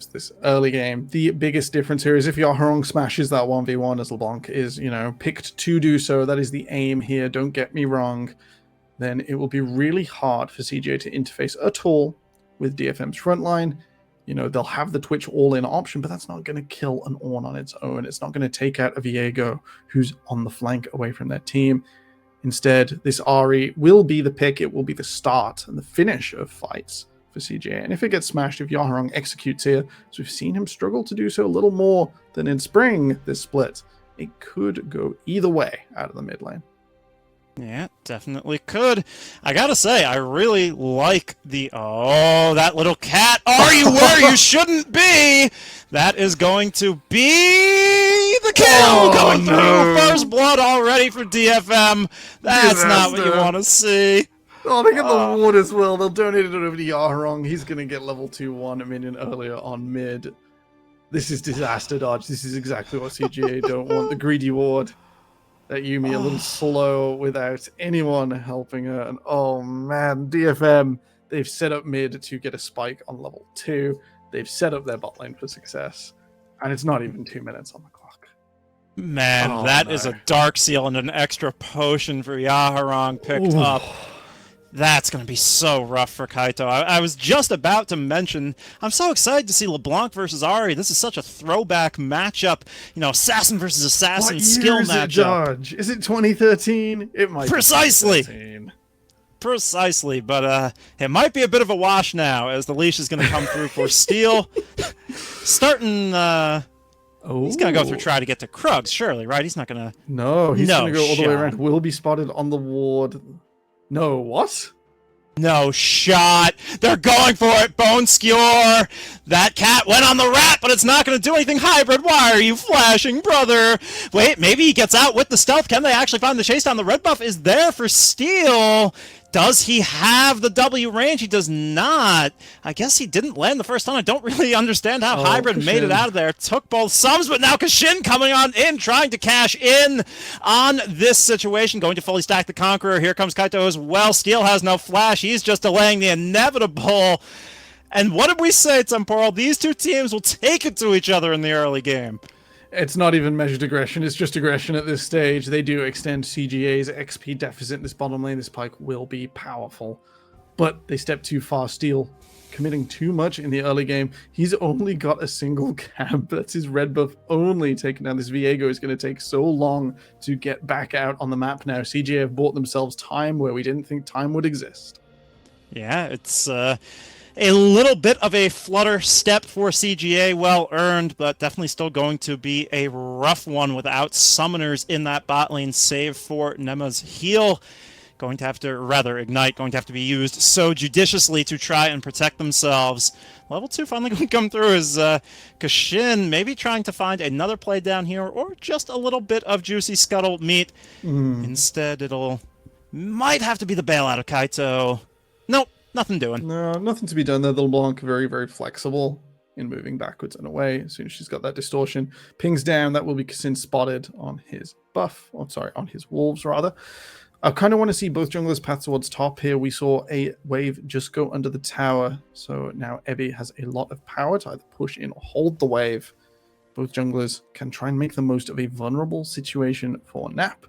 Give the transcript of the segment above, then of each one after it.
this early game. The biggest difference here is if Yaharong smashes that 1v1 as LeBlanc is, picked to do so, that is the aim here, don't get me wrong, then it will be really hard for CJ to interface at all with DFM's frontline. They'll have the Twitch all-in option, but that's not going to kill an Ornn on its own. It's not going to take out a Viego who's on the flank away from their team. Instead, this Ahri will be the pick. It will be the start and the finish of fights for CJ. And if it gets smashed, if Yaharong executes here, as we've seen him struggle to do so a little more than in spring this split, it could go either way out of the mid lane. Yeah, definitely could. I gotta say, I really like that little cat. Are you where you shouldn't be? That is going to be the kill going through. First blood already for DFM. That's not what you want to see. Oh, they get the ward as well. They'll donate it over to Yaharong. He's going to get level 2-1 a minion earlier on mid. This is disaster dodge. This is exactly what CGA don't want. The greedy ward. That Yuumi a little slow without anyone helping her. And oh man, DFM, they've set up mid to get a spike on level 2. They've set up their bot lane for success. And it's not even 2 minutes on the clock. Man, that is a Dark Seal and an extra potion for Yaharong picked up. That's going to be so rough for Kaito. I was just about to mention, I'm so excited to see LeBlanc versus Ahri. This is such a throwback matchup. Assassin versus assassin skill matchup. Is it 2013? It might Precisely. be 2013. Precisely, but it might be a bit of a wash now, as the leash is going to come through for Steel. Starting... He's going to go through try to get to Krugs, surely, right? He's not going to... No, he's going to go all the way around. Will be spotted on the ward... No, what? No shot. They're going for it. Bone Skewer. That cat went on the rat, but it's not going to do anything. Hybrid, why are you flashing, brother? Wait, maybe he gets out with the stealth. Can they actually find the chase down? The red buff is there for Steel. Does he have the W range? He does not. I guess he didn't land the first time. I don't really understand how Hybrid made it out of there. Took both sums, but now Kashin coming on in, trying to cash in on this situation. Going to fully stack the Conqueror. Here comes Kaito as well. Steel has no flash. He's just delaying the inevitable. And what did we say, Temporal? These two teams will take it to each other in the early game. It's not even measured aggression, it's just aggression at this stage. They do extend CGA's XP deficit in this bottom lane. This pike will be powerful. But they step too far. Steel committing too much in the early game. He's only got a single camp. That's his red buff only taken down. This Viego is going to take so long to get back out on the map now. CGA have bought themselves time where we didn't think time would exist. Yeah, it's... a little bit of a flutter step for CGA, well earned, but definitely still going to be a rough one without summoners in that bot lane, save for Nema's heal. Going to have to, rather, Ignite, going to have to be used so judiciously to try and protect themselves. Level 2 finally going to come through as Kashin maybe trying to find another play down here, or just a little bit of juicy scuttle meat. Instead, might have to be the bailout of Kaito. Nope. Nothing doing. No, nothing to be done there. The LeBlanc very, very flexible in moving backwards and away. As soon as she's got that distortion, pings down. That will be Kassin spotted on his buff. Oh, sorry, on his wolves, rather. I kind of want to see both junglers path towards top here. We saw a wave just go under the tower. So now Ebby has a lot of power to either push in or hold the wave. Both junglers can try and make the most of a vulnerable situation for Nap.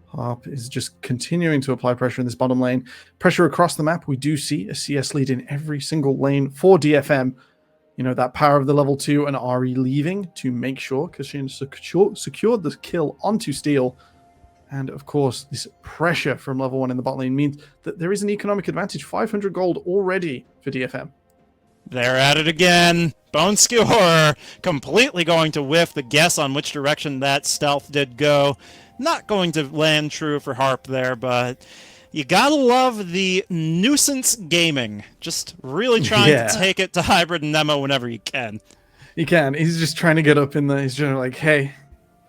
Harp is just continuing to apply pressure in this bottom lane. Pressure across the map. We do see a CS lead in every single lane for DFM. That power of the level 2 and Ahri leaving to make sure Kashin secured the kill onto Steel. And of course, this pressure from level 1 in the bot lane means that there is an economic advantage. 500 gold already for DFM. They're at it again. Bone Skewer completely going to whiff the guess on which direction that stealth did go. Not going to land true for Harp there, but you gotta love the nuisance gaming. Just really trying to take it to Hybrid and Nemo whenever you can. He can. He's just trying to get up in there. He's just like, hey,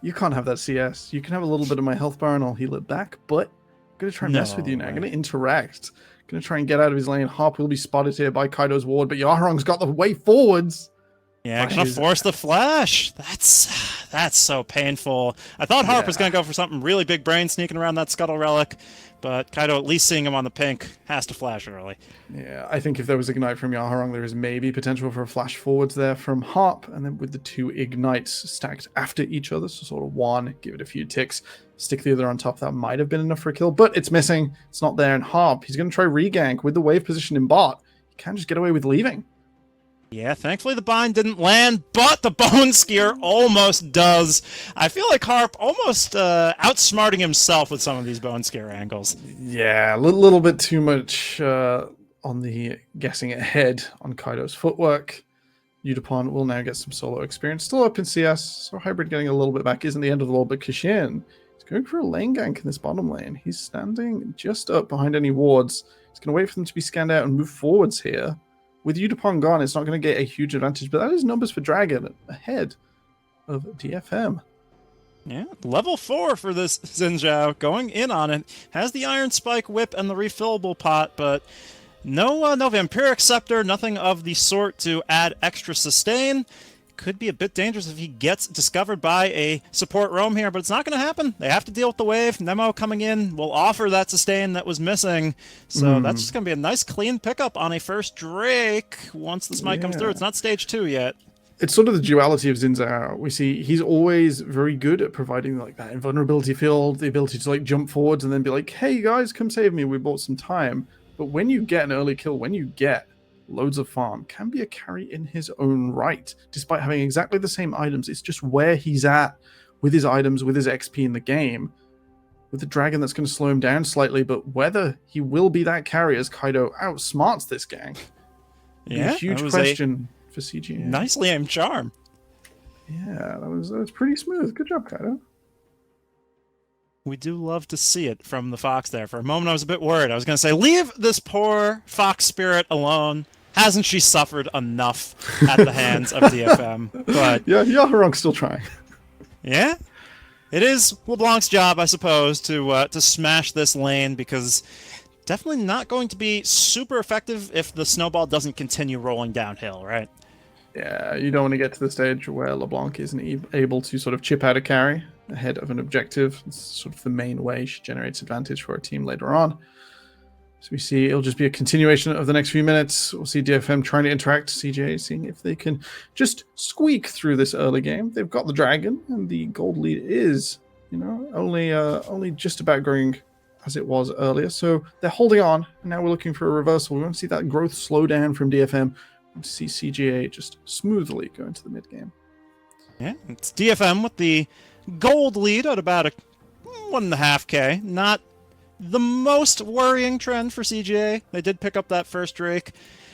you can't have that CS. You can have a little bit of my health bar and I'll heal it back, but I'm going to try and mess with you now. I'm going to interact. I'm going to try and get out of his lane. Harp will be spotted here by Kaido's ward, but Yaharong's got the way forwards. Yeah, by gonna his- force the flash. That's so painful. I thought Harp was gonna go for something really big brain sneaking around that Scuttle Relic, but Kaido, at least seeing him on the pink, has to flash early. Yeah, I think if there was Ignite from Yaharong, there is maybe potential for a flash forwards there from Harp, and then with the 2 Ignites stacked after each other, so sort of one, give it a few ticks, stick the other on top, that might have been enough for a kill, but it's missing, it's not there, and Harp, he's going to try regank with the wave position in bot. He can't just get away with leaving. Yeah, thankfully the bind didn't land, but the Bone Skier almost does. I feel like Harp almost outsmarting himself with some of these Bone Skier angles. Yeah, a little bit too much on the guessing ahead on Kaido's footwork. Udapon will now get some solo experience. Still up in CS, so Hybrid getting a little bit back isn't the end of the world, but Kishin is going for a lane gank in this bottom lane. He's standing just up behind any wards. He's going to wait for them to be scanned out and move forwards here. With Udapon gone, it's not going to get a huge advantage, but that is numbers for Dragon ahead of DFM. Yeah, level 4 for this Xin Zhao, going in on it. Has the Iron Spike Whip and the refillable pot, but no Vampiric Scepter, nothing of the sort to add extra sustain. Could be a bit dangerous if he gets discovered by a support roam here, but it's not going to happen. They have to deal with the wave. Nemo coming in will offer that sustain that was missing. So that's just going to be a nice clean pickup on a first Drake once the smite comes through. It's not stage 2 yet. It's sort of the duality of Xin Zhao. We see he's always very good at providing like that invulnerability field, the ability to like jump forwards and then be like, hey guys, come save me, we bought some time. But when you get an early kill, when you get loads of farm, can be a carry in his own right, despite having exactly the same items. It's just where he's at with his items, with his XP in the game. With the dragon, that's going to slow him down slightly, but whether he will be that carry as Kaido outsmarts this gang, yeah, a huge question for CGA. Nicely aimed charm. Yeah, that was pretty smooth. Good job, Kaido. We do love to see it from the Fox there. For a moment, I was a bit worried. I was going to say, leave this poor Fox spirit alone. Hasn't she suffered enough at the hands of DFM? But yeah, Yaharong's still trying. Yeah, it is LeBlanc's job, I suppose, to smash this lane, because definitely not going to be super effective if the snowball doesn't continue rolling downhill, right? Yeah, you don't want to get to the stage where LeBlanc isn't able to sort of chip out a carry ahead of an objective. It's sort of the main way she generates advantage for her team later on. So we see it'll just be a continuation of the next few minutes. We'll see DFM trying to interact, CJ seeing if they can just squeak through this early game. They've got the dragon, and the gold lead is, only just about growing as it was earlier. So they're holding on, and now we're looking for a reversal. We want to see that growth slow down from DFM. And see CGA just smoothly go into the mid game. Yeah, it's DFM with the gold lead at about a 1.5K. Not the most worrying trend for CGA. They did pick up that first Drake,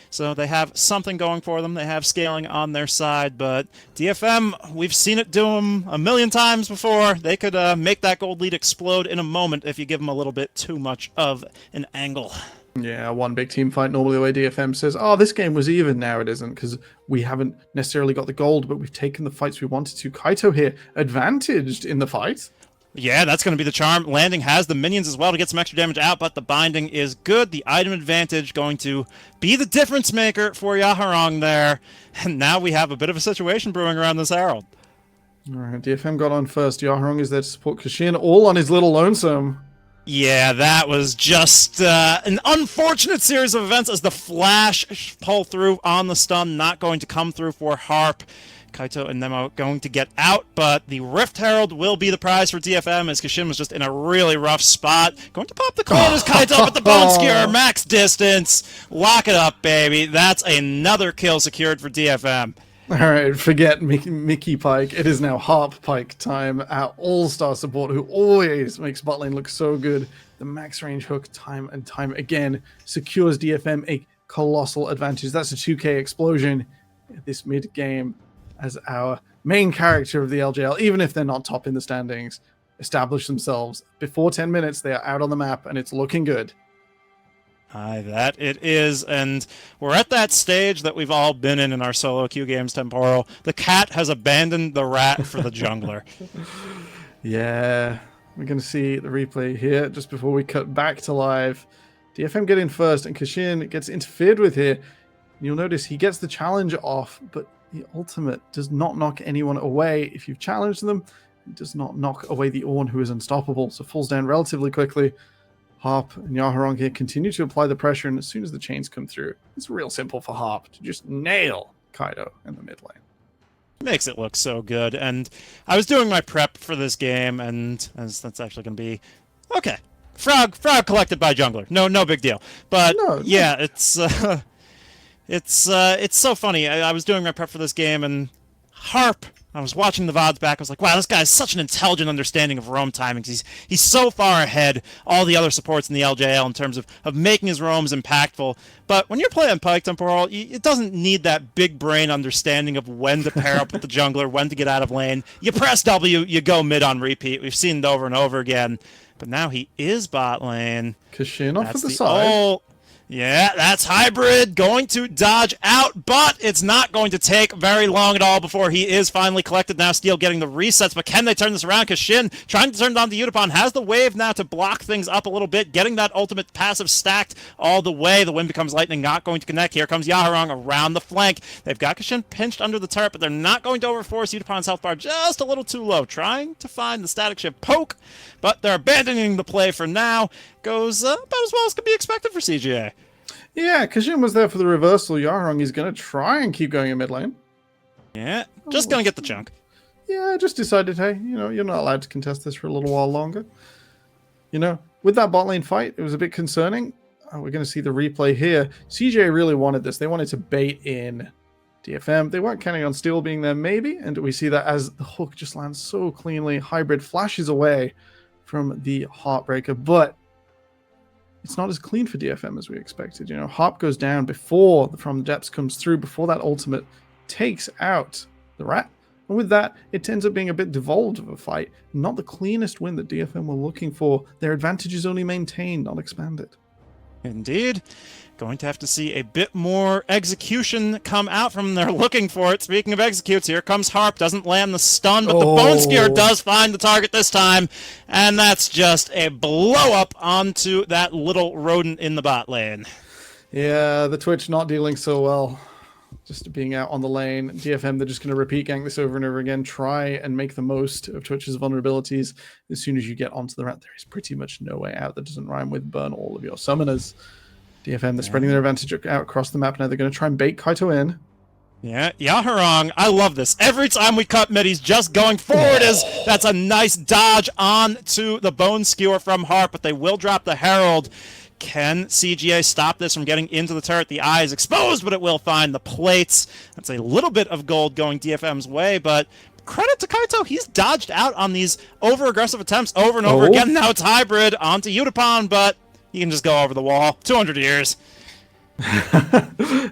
so they have something going for them. They have scaling on their side, but DFM, we've seen it do them a million times before. They could make that gold lead explode in a moment if you give them a little bit too much of an angle. Yeah, one big team fight. Normally the way DFM says, oh, this game was even. Now it isn't, because we haven't necessarily got the gold, but we've taken the fights we wanted to. Kaito here, advantaged in the fight. Yeah, that's going to be the charm. Landing has the minions as well to get some extra damage out, but the binding is good. The item advantage going to be the difference maker for Yaharong there. And now we have a bit of a situation brewing around this Herald. All right, DFM got on first. Yaharong is there to support Kashin, all on his little lonesome. Yeah, that was just an unfortunate series of events as the flash pull through on the stun, not going to come through for Harp. Kaito and Nemo going to get out, but the Rift Herald will be the prize for DFM as Kishin was just in a really rough spot. Going to pop the corners, Kaito up at the Bone Skier, max distance. Lock it up, baby. That's another kill secured for DFM. All right, forget Mickey Pike. It is now Harp Pike time, our all-star support who always makes bot lane look so good. The max range hook time and time again secures DFM a colossal advantage. That's a 2K explosion this mid-game as our main character of the LJL, even if they're not top in the standings, establish themselves. Before 10 minutes, they are out on the map, and it's looking good. Aye, that it is, and we're at that stage that we've all been in our solo queue games temporal. The cat has abandoned the rat for the jungler. Yeah, we're going to see the replay here just before we cut back to live. DFM get in first, and Kashin gets interfered with here. You'll notice he gets the challenge off, but the ultimate does not knock anyone away if you've challenged them. It does not knock away the Ornn, who is unstoppable, so falls down relatively quickly. Harp and Yaharong here continue to apply the pressure, and as soon as the chains come through, it's real simple for Harp to just nail Kaido in the mid lane. Makes it look so good. And I was doing my prep for this game, and that's actually going to be okay. Frog collected by jungler. No big deal. But yeah, it's so funny. I was doing my prep for this game, and Harp, I was watching the VODs back. I was like, wow, this guy has such an intelligent understanding of roam timings. He's so far ahead all the other supports in the LJL in terms of making his roams impactful. But when you're playing Pike Temporal, it doesn't need that big brain understanding of when to pair up with the jungler, when to get out of lane. You press W, you go mid on repeat. We've seen it over and over again. But now he is bot lane. Kashin off to the side. Yeah, that's Hybrid going to dodge out, but it's not going to take very long at all before he is finally collected. Now Steel getting the resets, but can they turn this around? Because Shin, trying to turn it on to Utapon, has the wave now to block things up a little bit, getting that ultimate passive stacked all the way. The wind becomes lightning, not going to connect. Here comes Yaharong around the flank. They've got Kashin pinched under the turret, but they're not going to overforce Utapon's health bar just a little too low. Trying to find the static shift poke, but they're abandoning the play for now. Goes about as well as could be expected for CGA. Yeah, Kashin was there for the reversal. Yaharong is going to try and keep going in mid lane. Yeah, just going to get the chunk. Yeah, I just decided, hey, you're not allowed to contest this for a little while longer. With that bot lane fight, it was a bit concerning. We're going to see the replay here. CJ really wanted this. They wanted to bait in DFM. They weren't counting on Steel being there, maybe. And we see that as the hook just lands so cleanly. Hybrid flashes away from the Heartbreaker, but it's not as clean for DFM as we expected. Harp goes down before the From the Depths comes through, before that ultimate takes out the rat. And with that, it ends up being a bit devolved of a fight. Not the cleanest win that DFM were looking for. Their advantage is only maintained, not expanded. Indeed. Going to have to see a bit more execution come out from them. They're looking for it. Speaking of executes, here comes Harp. Doesn't land the stun, but the Bone Skewer does find the target this time. And that's just a blow-up onto that little rodent in the bot lane. Yeah, the Twitch not dealing so well. Just being out on the lane. DFM, they're just going to repeat gang this over and over again. Try and make the most of Twitch's vulnerabilities. As soon as you get onto the rat, there is pretty much no way out that doesn't rhyme with burn all of your summoners. DFM, they're spreading their advantage out across the map now. They're going to try and bait Kaito in. Yeah, Yaharong, I love this. Every time we cut mid, he's just going forward. That's a nice dodge on to the Bone Skewer from Harp, but they will drop the Herald. Can CGA stop this from getting into the turret? The eye is exposed, but it will find the plates. That's a little bit of gold going DFM's way, but credit to Kaito. He's dodged out on these over-aggressive attempts over and over again. Now it's Hybrid onto Utapon, but he can just go over the wall. 200 years.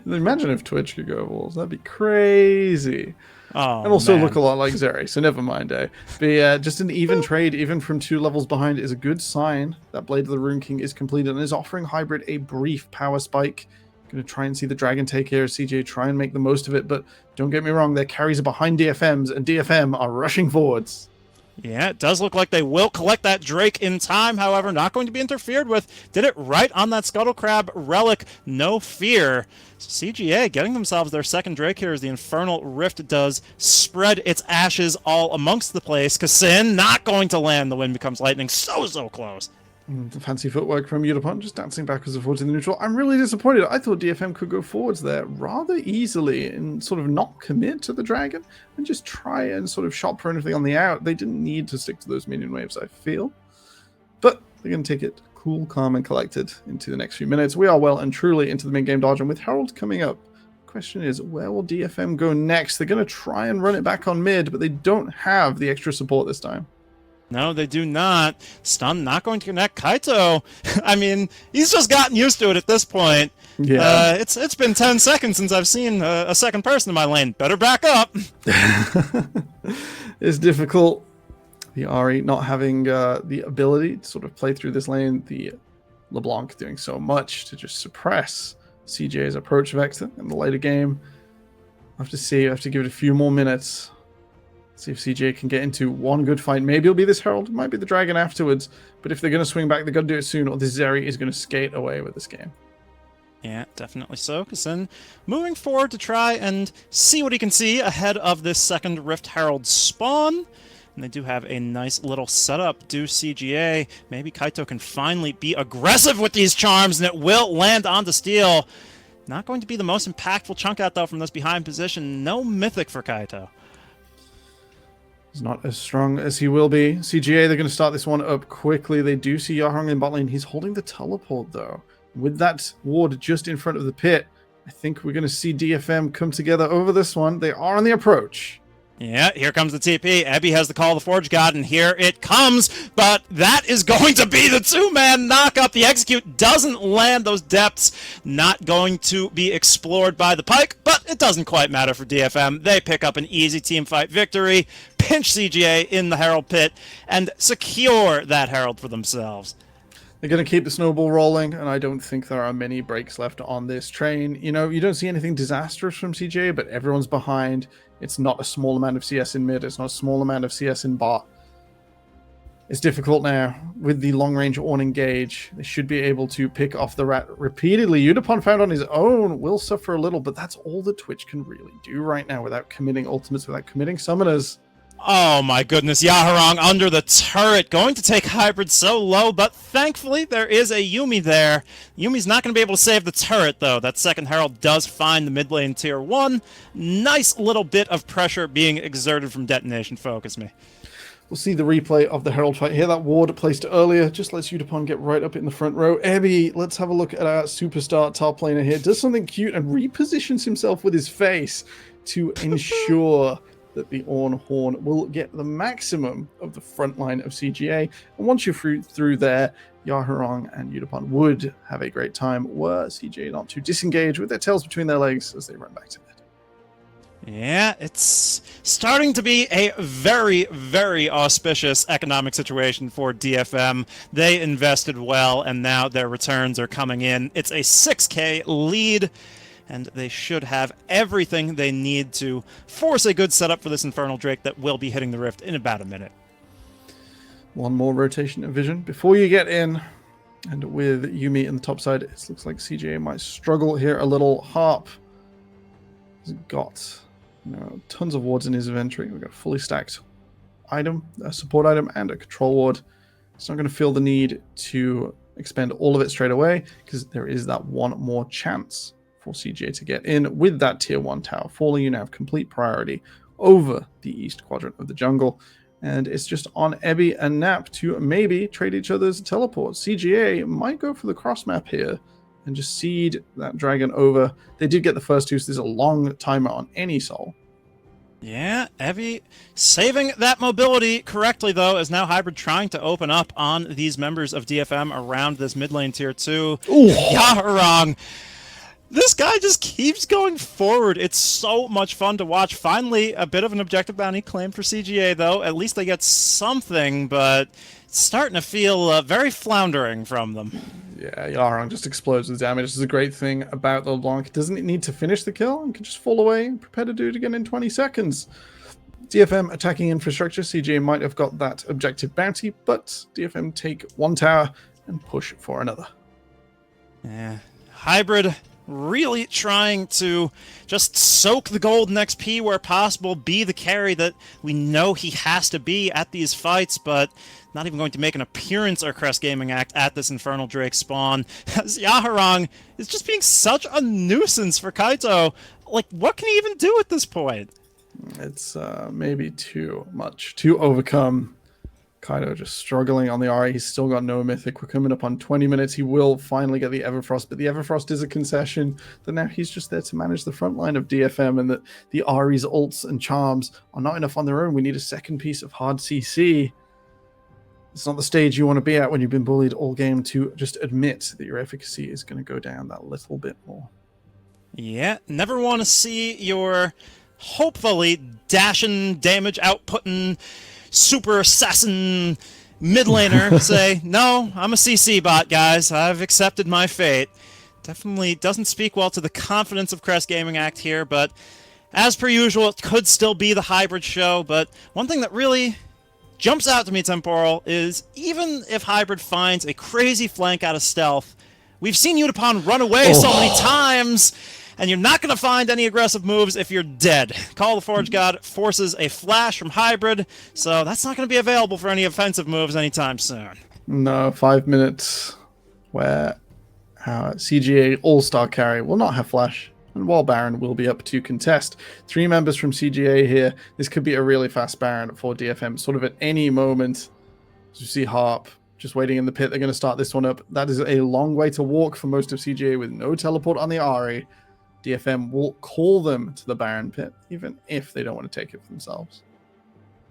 Imagine if Twitch could go walls. That'd be crazy. Oh, and also look a lot like Zeri, so never mind, But just an even trade, even from 2 levels behind, is a good sign that Blade of the Rune King is completed and is offering Hybrid a brief power spike. Going to try and see the Dragon take here. CJ try and make the most of it, but don't get me wrong, their carries are behind DFM's, and DFM are rushing forwards. Yeah, it does look like they will collect that Drake in time, however, not going to be interfered with. Did it right on that Scuttle Crab relic, no fear. CGA getting themselves their second Drake here as the Infernal Rift does spread its ashes all amongst the place. Kassin not going to land. The wind becomes lightning so close. The fancy footwork from Utapon, just dancing backwards and forwards in the neutral. I'm really disappointed. I thought DFM could go forwards there rather easily and sort of not commit to the dragon and just try and sort of shop for anything on the out. They didn't need to stick to those minion waves, I feel. But they're going to take it cool, calm, and collected into the next few minutes. We are well and truly into the mid-game dodge, and with Herald coming up, the question is, where will DFM go next? They're going to try and run it back on mid, but they don't have the extra support this time. No, they do not. Stun not going to connect. Kaito, I mean, he's just gotten used to it at this point. Yeah. It's been 10 seconds since I've seen a second person in my lane. Better back up. It's difficult. The Ahri not having the ability to sort of play through this lane. The LeBlanc doing so much to just suppress CJ's approach vector in the later game. I have to see. I have to give it a few more minutes. See if CJ can get into one good fight. Maybe it'll be this Herald. It might be the Dragon afterwards. But if they're going to swing back, they've got to do it soon, or this Zeri is going to skate away with this game. Yeah, definitely so. Kasin moving forward to try and see what he can see ahead of this second Rift Herald spawn. And they do have a nice little setup. Do CGA. Maybe Kaito can finally be aggressive with these charms, and it will land onto steel. Not going to be the most impactful chunk out, though, from this behind position. No mythic for Kaito. He's not as strong as he will be. CGA, they're going to start this one up quickly. They do see Yahorong in bot lane. He's holding the teleport, though. With that ward just in front of the pit, I think we're going to see DFM come together over this one. They are on the approach. Yeah, here comes the TP. Ebby has the call of the Forge God, and here it comes. But that is going to be the two-man knock-up. The execute doesn't land those depths. Not going to be explored by the Pike, but it doesn't quite matter for DFM. They pick up an easy team fight victory, pinch CGA in the Herald pit, and secure that Herald for themselves. They're going to keep the snowball rolling, and I don't think there are many breaks left on this train. You know, you don't see anything disastrous from CGA, but everyone's behind. It's not a small amount of CS in mid. It's not a small amount of CS in bot. It's difficult now. With the long-range Ornn engage, they should be able to pick off the rat repeatedly. Udapon found on his own will suffer a little, but that's all that Twitch can really do right now without committing ultimates, without committing summoners. Oh my goodness, Yahorong under the turret, going to take Hybrid so low, but thankfully there is a Yuumi there. Yuumi's not going to be able to save the turret, though. That second Herald does find the mid lane tier 1. Nice little bit of pressure being exerted from Detonation FocusMe. We'll see the replay of the Herald fight here. That ward placed earlier just lets Udapon get right up in the front row. Ebby, let's have a look at our superstar top laner here. Does something cute and repositions himself with his face to ensure that the Ornn Horn will get the maximum of the front line of CGA. And once you're through there, Yahorong and Udapon would have a great time were CGA not to disengage with their tails between their legs as they run back to mid. Yeah, it's starting to be a very, very auspicious economic situation for DFM. They invested well, and now their returns are coming in. It's a 6K lead, and they should have everything they need to force a good setup for this Infernal Drake that will be hitting the Rift in about a minute. One more rotation of vision before you get in. And with Yuumi in the top side, it looks like CGA might struggle here a little. Harp has got tons of wards in his inventory. We've got a fully stacked item, a support item, and a control ward. It's not going to feel the need to expend all of it straight away because there is that one more chance for CGA to get in. With that tier 1 tower falling, you now have complete priority over the east quadrant of the jungle, and it's just on Ebby and Nap to maybe trade each other's teleports. CGA might go for the cross map here and just seed that dragon over. They did get the first two, so there's a long timer on any soul. Yeah, Evie saving that mobility correctly, though, as now Hybrid trying to open up on these members of DFM around this mid lane tier 2. Yahorong, this guy just keeps going forward. It's so much fun to watch. Finally, a bit of an objective bounty claimed for CGA, though. At least they get something, but it's starting to feel very floundering from them. Yeah, Yahorong just explodes with damage. This is a great thing about the LeBlanc. Doesn't it need to finish the kill and can just fall away and prepare to do it again in 20 seconds. DFM attacking infrastructure. CGA might have got that objective bounty, but DFM take one tower and push for another. Yeah, Hybrid really trying to just soak the golden XP where possible, be the carry that we know he has to be at these fights, but not even going to make an appearance or Crest Gaming Act at this Infernal Drake spawn, as Yahorong is just being such a nuisance for Kaito. Like, what can he even do at this point? It's maybe too much to overcome. Kaito just struggling on the RA. He's still got no mythic. We're coming up on 20 minutes. He will finally get the Everfrost, but the Everfrost is a concession that now he's just there to manage the front line of DFM, and that the Ari's ults and charms are not enough on their own. We need a second piece of hard CC. It's not the stage you want to be at when you've been bullied all game to just admit that your efficacy is going to go down that little bit more. Yeah, never want to see your hopefully dashing, damage outputting, super assassin mid laner say, no, I'm a CC bot, guys. I've accepted my fate. Definitely doesn't speak well to the confidence of Crest Gaming Act here, but as per usual, it could still be the Hybrid show. But one thing that really jumps out to me, Temporal, is even if Hybrid finds a crazy flank out of stealth, We've seen Utapon run away so many times, and you're not going to find any aggressive moves if you're dead. Call of the Forge God forces a flash from Hybrid, so that's not going to be available for any offensive moves anytime soon. No, 5 minutes where CGA All-Star carry will not have flash, and while Baron will be up to contest. 3 members from CGA here. This could be a really fast Baron for DFM, sort of at any moment. As you see Harp just waiting in the pit. They're going to start this one up. That is a long way to walk for most of CGA with no teleport on the Ahri. DFM will call them to the Baron pit, even if they don't want to take it for themselves.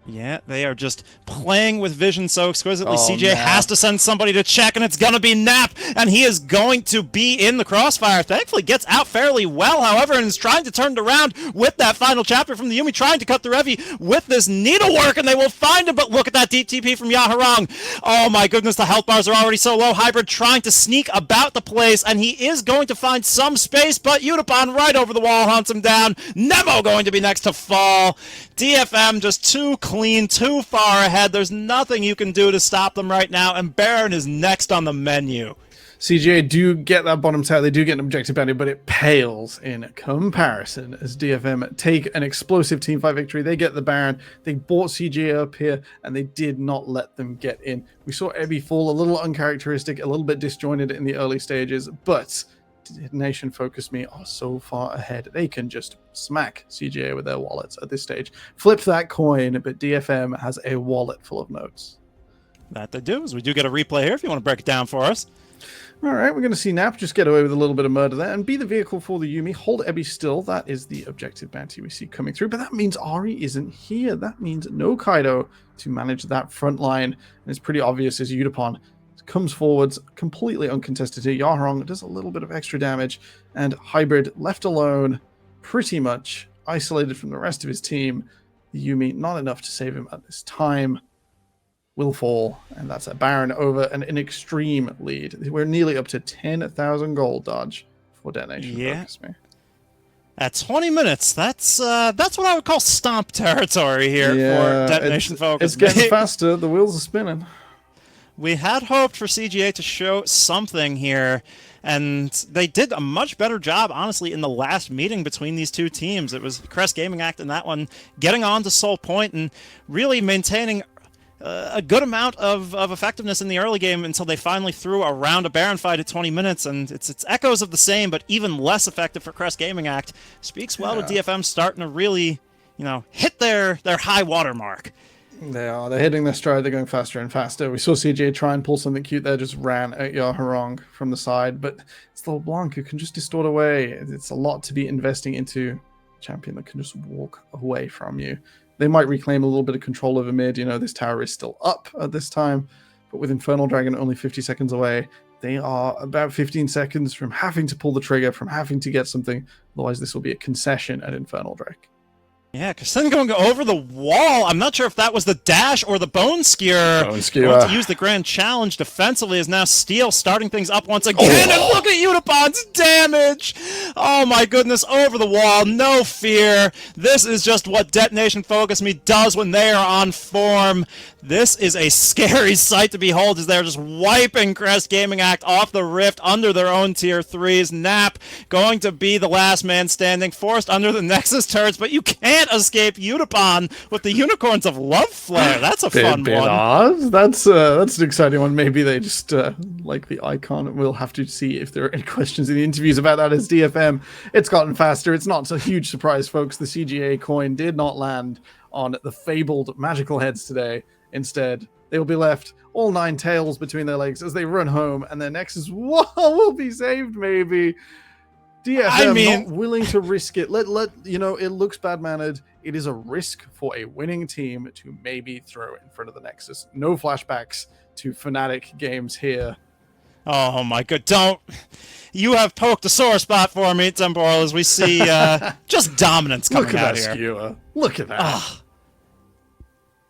Yeah, they are just playing with vision so exquisitely. Oh, CJ has to send somebody to check, and it's going to be Nap, and he is going to be in the crossfire. Thankfully, gets out fairly well, however, and is trying to turn it around with that final chapter from the Yuumi, trying to cut the Revi with this needlework, and they will find him, but look at that deep TP from Yaharong. Oh my goodness, the health bars are already so low. Hybrid trying to sneak about the place, and he is going to find some space, but Utapon right over the wall hunts him down. Nemo going to be next to fall. DFM just too clean, too far ahead. There's nothing you can do to stop them right now, and Baron is next on the menu. CGA do get that bottom tower, they do get an objective bounty, but it pales in comparison as DFM take an explosive teamfight victory. They get the Baron, they bought CGA up here, and they did not let them get in. We saw Ebby fall a little uncharacteristic, a little bit disjointed in the early stages, but Detonation FocusMe are so far ahead. They can just smack CGA with their wallets at this stage. Flip that coin, but DFM has a wallet full of notes. That they do, as we do get a replay here if you want to break it down for us. All right, we're going to see Nap just get away with a little bit of murder there and be the vehicle for the Yuumi. Hold Ebby still. That is the objective bounty we see coming through. But that means Ahri isn't here. That means no Kaido to manage that front line. And it's pretty obvious as Utapon comes forwards completely uncontested here. Yaharong does a little bit of extra damage, and Hybrid left alone, pretty much isolated from the rest of his team. The Yuumi not enough to save him at this time. Will fall, and that's a Baron over an extreme lead. We're nearly up to 10,000 gold dodge for Detonation FocusMe. At 20 minutes, that's what I would call stomp territory here for Detonation FocusMe. It's getting faster. The wheels are spinning. We had hoped for CGA to show something here, and they did a much better job, honestly, in the last meeting between these two teams. It was Crest Gaming Act in that one, getting on to Soul Point and really maintaining a good amount of effectiveness in the early game until they finally threw around a Baron fight at 20 minutes, and it's echoes of the same, but even less effective for Crest Gaming Act. Speaks well to DFM starting to really, hit their high water mark. They are. They're hitting their stride. They're going faster and faster. We saw CJ try and pull something cute there, just ran at Yaharong from the side, but it's the LeBlanc who can just distort away. It's a lot to be investing into a champion that can just walk away from you. They might reclaim a little bit of control over mid. This tower is still up at this time, but with Infernal Dragon only 50 seconds away, they are about 15 seconds from having to pull the trigger, from having to get something. Otherwise, this will be a concession at Infernal Drake. Yeah, Kasen going over the wall. I'm not sure if that was the dash or the Bone Skewer. Bone Skewer. Going to use the Grand Challenge defensively is now Steel starting things up once again. And look at Utapon's damage. Oh my goodness, over the wall. No fear. This is just what Detonation FocusMe does when they are on form. This is a scary sight to behold as they're just wiping Crest Gaming Act off the rift under their own tier 3s. Nap going to be the last man standing, forced under the Nexus turrets, but you can't escape Utapon with the Unicorns of Love Flare. That's a fun one. Odd. That's an exciting one. Maybe they just like the icon. We'll have to see if there are any questions in the interviews about that as DFM. It's gotten faster. It's not a huge surprise, folks. The CGA coin did not land on the fabled magical heads today. Instead, they will be left all 9 tails between their legs as they run home, and their Nexus will be saved, maybe. DFM not willing to risk it. It looks bad-mannered. It is a risk for a winning team to maybe throw in front of the Nexus. No flashbacks to Fnatic games here. Oh my god, you have poked a sore spot for me, Temporal, as we see just dominance coming out here. Skewer. Look at that.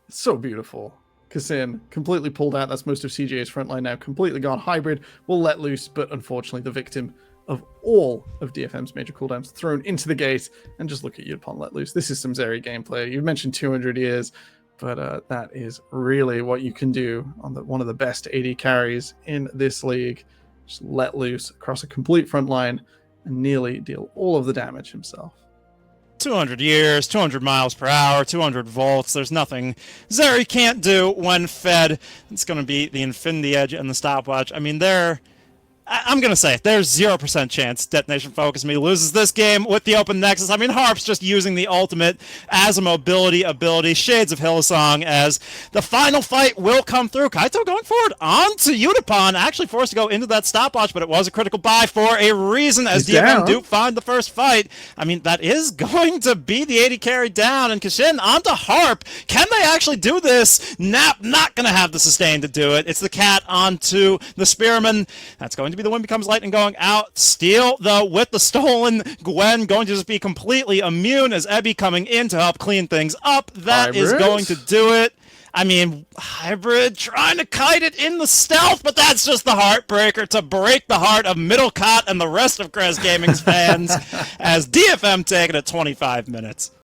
It's so beautiful. Kasin completely pulled out. That's most of CJ's frontline now. Completely gone. Hybrid will let loose, but unfortunately the victim of all of DFM's major cooldowns thrown into the gate. And just look at Utapon let loose. This is some Zeri gameplay. You mentioned 200 years, but that is really what you can do on one of the best AD carries in this league. just let loose across a complete front line and nearly deal all of the damage himself. 200 years, 200 miles per hour, 200 volts. There's nothing Zeri can't do when fed. It's going to be the Infinity Edge and the stopwatch. I mean, I'm going to say there's 0% chance Detonation FocusMe loses this game with the open Nexus. I mean, Harp's just using the ultimate as a mobility ability, Shades of Hillsong, as the final fight will come through. Kaito going forward onto Utapon, actually forced to go into that stopwatch, but it was a critical buy for a reason as DFM do find the first fight. I mean, that is going to be the 80 carry down, and Kashin onto Harp. Can they actually do this? Nap not going to have the sustain to do it. It's the cat onto the Spearman. That's going to be the win becomes lightning going out. Steel, though, with the stolen. Gwen going to just be completely immune as Ebby coming in to help clean things up. That is going to do it. I mean, Hybrid trying to kite it in the stealth, but that's just the heartbreaker to break the heart of Middlecott and the rest of Crest Gaming's fans as DFM take it at 25 minutes.